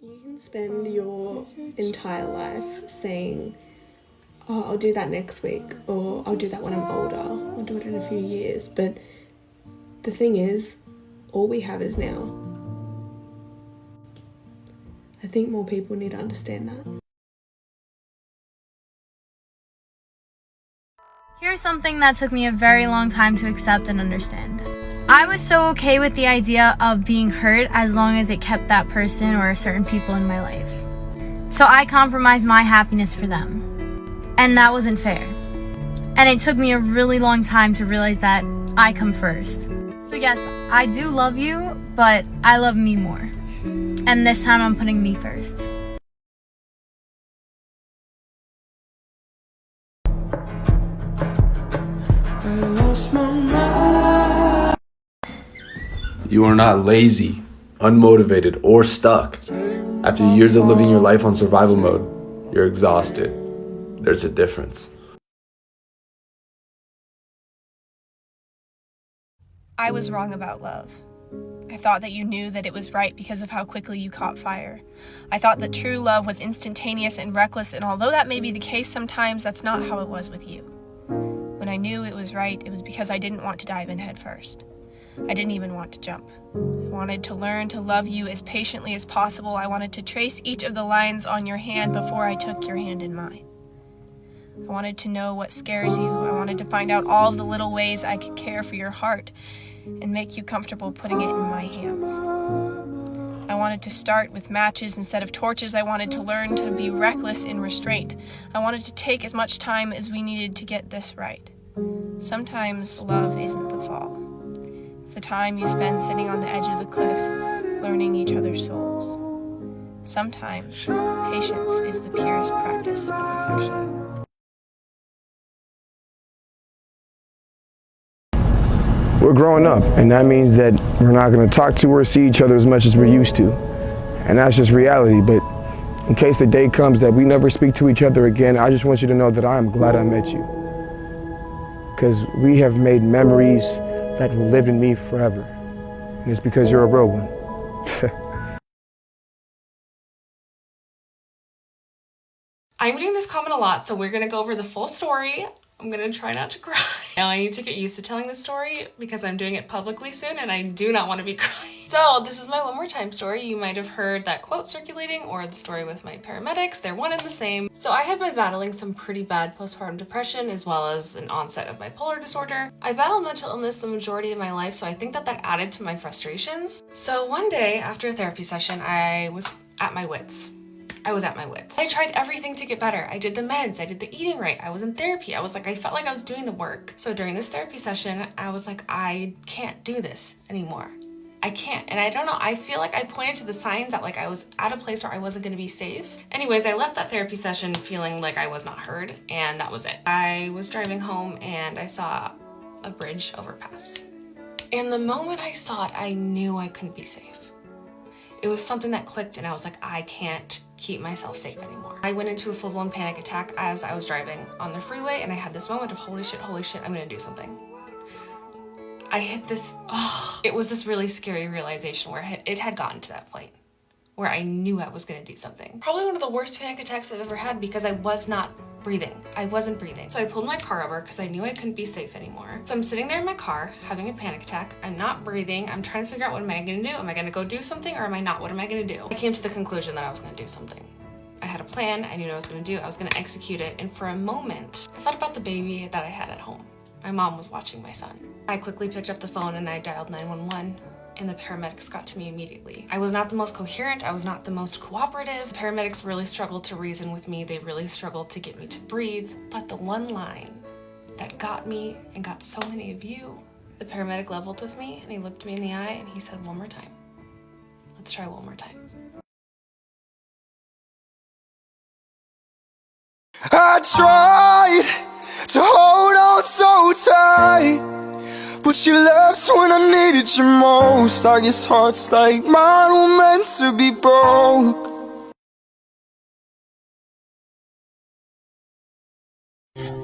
You can spend your entire life saying, oh, I'll do that next week, or I'll do that when I'm older, I'll do it in a few years, but the thing is, all we have is now. I think more people need to understand that. Here's something that took me a very long time to accept and understand. I was so okay with the idea of being hurt as long as it kept that person or certain people in my life. So I compromised my happiness for them. And that wasn't fair. And it took me a really long time to realize that I come first. So yes, I do love you, but I love me more. And this time I'm putting me first. You are not lazy, unmotivated, or stuck. After years of living your life on survival mode, you're exhausted. There's a difference. I was wrong about love. I thought that you knew that it was right because of how quickly you caught fire. I thought that true love was instantaneous and reckless, and although that may be the case sometimes, that's not how it was with you. When I knew it was right, it was because I didn't want to dive in head first. I didn't even want to jump. I wanted to learn to love you as patiently as possible. I wanted to trace each of the lines on your hand before I took your hand in mine. I wanted to know what scares you. I wanted to find out all of the little ways I could care for your heart and make you comfortable putting it in my hands. I wanted to start with matches instead of torches. I wanted to learn to be reckless in restraint. I wanted to take as much time as we needed to get this right. Sometimes love isn't the fall. It's the time you spend sitting on the edge of the cliff, learning each other's souls. Sometimes patience is the purest practice of perfection. We're growing up, and that means that we're not going to talk to or see each other as much as we're used to. And that's just reality, but in case the day comes that we never speak to each other again, I just want you to know that I am glad I met you. Because we have made memories that will live in me forever. And it's because you're a real one. I'm reading this comment a lot, so we're gonna go over the full story. I'm gonna try not to cry. Now I need to get used to telling this story because I'm doing it publicly soon and I do not want to be crying. So this is my one more time story. You might have heard that quote circulating or the story with my paramedics. They're one and the same. So I had been battling some pretty bad postpartum depression as well as an onset of bipolar disorder. I battled mental illness the majority of my life, so I think that added to my frustrations. So one day after a therapy session, I was at my wits. I tried everything to get better. I did the meds, I did the eating right, I was in therapy. I felt like I was doing the work. So during this therapy session, I was like, I can't do this anymore. I can't. And I don't know, I feel like I pointed to the signs that I was at a place where I wasn't gonna be safe. Anyways, I left that therapy session feeling like I was not heard, and that was it. I was driving home and I saw a bridge overpass. And the moment I saw it, I knew I couldn't be safe. It was something that clicked and I was like, I can't keep myself safe anymore. I went into a full-blown panic attack as I was driving on the freeway, and I had this moment of holy shit, I'm gonna do something. I hit this, it was this really scary realization where it had gotten to that point where I knew I was gonna do something. Probably one of the worst panic attacks I've ever had because I was not breathing. I wasn't breathing. So I pulled my car over because I knew I couldn't be safe anymore. So I'm sitting there in my car having a panic attack. I'm not breathing. I'm trying to figure out what am I gonna do? Am I gonna go do something or am I not? What am I gonna do? I came to the conclusion that I was gonna do something. I had a plan. I knew what I was gonna do. I was gonna execute it. And for a moment, I thought about the baby that I had at home. My mom was watching my son. I quickly picked up the phone and I dialed 911. And the paramedics got to me immediately. I was not the most coherent, I was not the most cooperative. The paramedics really struggled to reason with me, they really struggled to get me to breathe. But the one line that got me and got so many of you, the paramedic leveled with me and he looked me in the eye and he said, one more time. Let's try one more time. I tried to hold on so tight, but you left when I needed you most. I guess hearts like mine were meant to be broke.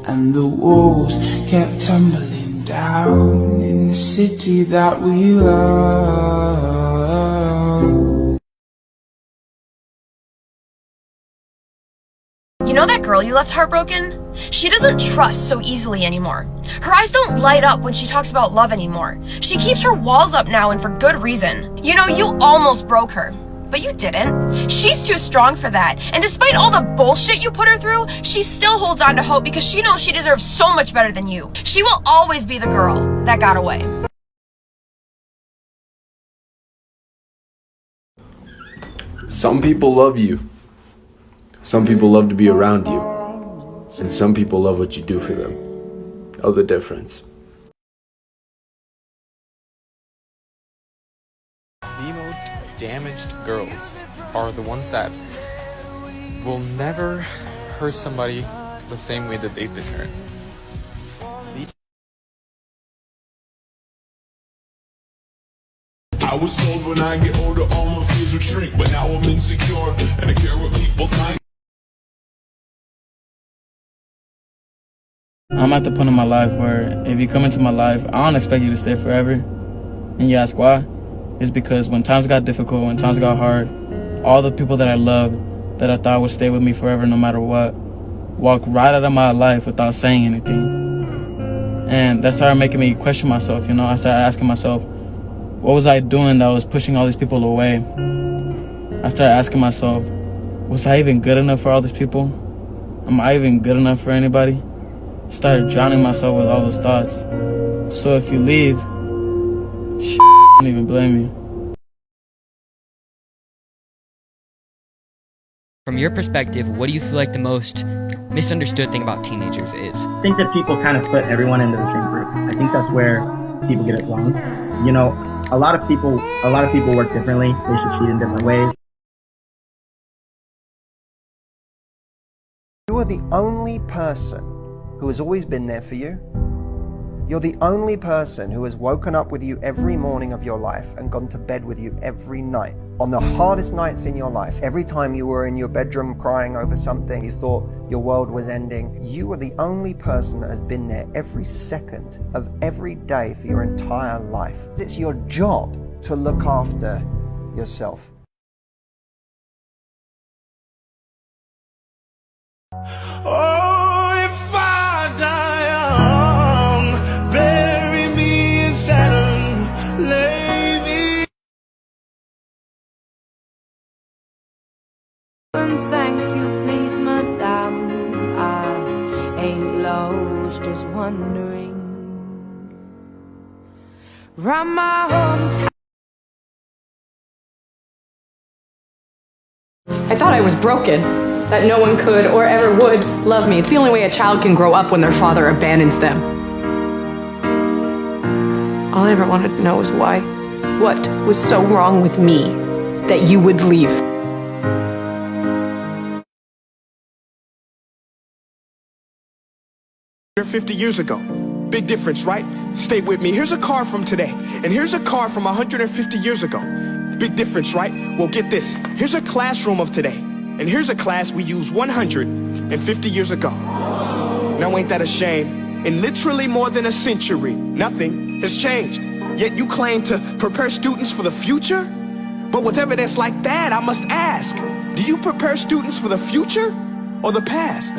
And the walls kept tumbling down in the city that we love. You know that girl you left heartbroken? She doesn't trust so easily anymore. Her eyes don't light up when she talks about love anymore. She keeps her walls up now, and for good reason. You know, you almost broke her, but you didn't. She's too strong for that. And despite all the bullshit you put her through, she still holds on to hope because she knows she deserves so much better than you. She will always be the girl that got away. Some people love you. Some people love to be around you. And some people love what you do for them. Know the difference. The most damaged girls are the ones that will never hurt somebody the same way that they've been hurt. I was told when I get older all my fears would shrink, but now I'm insecure and I care what people think. I'm at the point in my life where if you come into my life, I don't expect you to stay forever. And you ask why? It's because when times got difficult, when times got hard, all the people that I loved, that I thought would stay with me forever no matter what, walked right out of my life without saying anything. And that started making me question myself, you know? I started asking myself, what was I doing that was pushing all these people away? I started asking myself, was I even good enough for all these people? Am I even good enough for anybody? Started drowning myself with all those thoughts. So if you leave, I don't even blame you. From your perspective, what do you feel like the most misunderstood thing about teenagers is? I think that people kind of put everyone into the same group. I think that's where people get it wrong. You know, a lot of people work differently. They succeed in different ways. You are the only person who has always been there for you. You're the only person who has woken up with you every morning of your life and gone to bed with you every night. On the hardest nights in your life, every time you were in your bedroom crying over something, you thought your world was ending, you are the only person that has been there every second of every day for your entire life. It's your job to look after yourself. Oh, if I die young, bury me in Saturn, lay me. And thank you, please, madame. I ain't lost, just wondering. Round my hometown. I thought I was broken, that no one could or ever would love me. It's the only way a child can grow up when their father abandons them. All I ever wanted to know was why. What was so wrong with me that you would leave? 50 years ago. Big difference, right? Stay with me. Here's a car from today, and here's a car from 150 years ago. Big difference, right? Well, get this. Here's a classroom of today, and here's a class we used 150 years ago. Now ain't that a shame? In literally more than a century, nothing has changed. Yet you claim to prepare students for the future? But with evidence like that, I must ask, do you prepare students for the future or the past?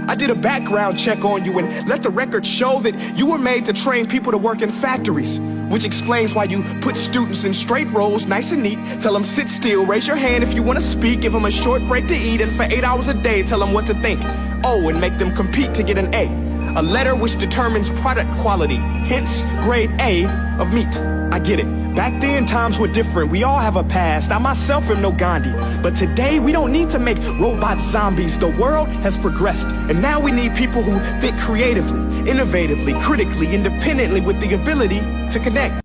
I did a background check on you and let the record show that you were made to train people to work in factories, which explains why you put students in straight rows, nice and neat, tell them sit still, raise your hand if you want to speak, give them a short break to eat, and for 8 hours a day tell them what to think. Oh, and make them compete to get an A letter which determines product quality, hence grade A of meat. I get it. Back then, times were different. We all have a past. I myself am no Gandhi. But today, we don't need to make robot zombies. The world has progressed. And now we need people who think creatively, innovatively, critically, independently with the ability to connect.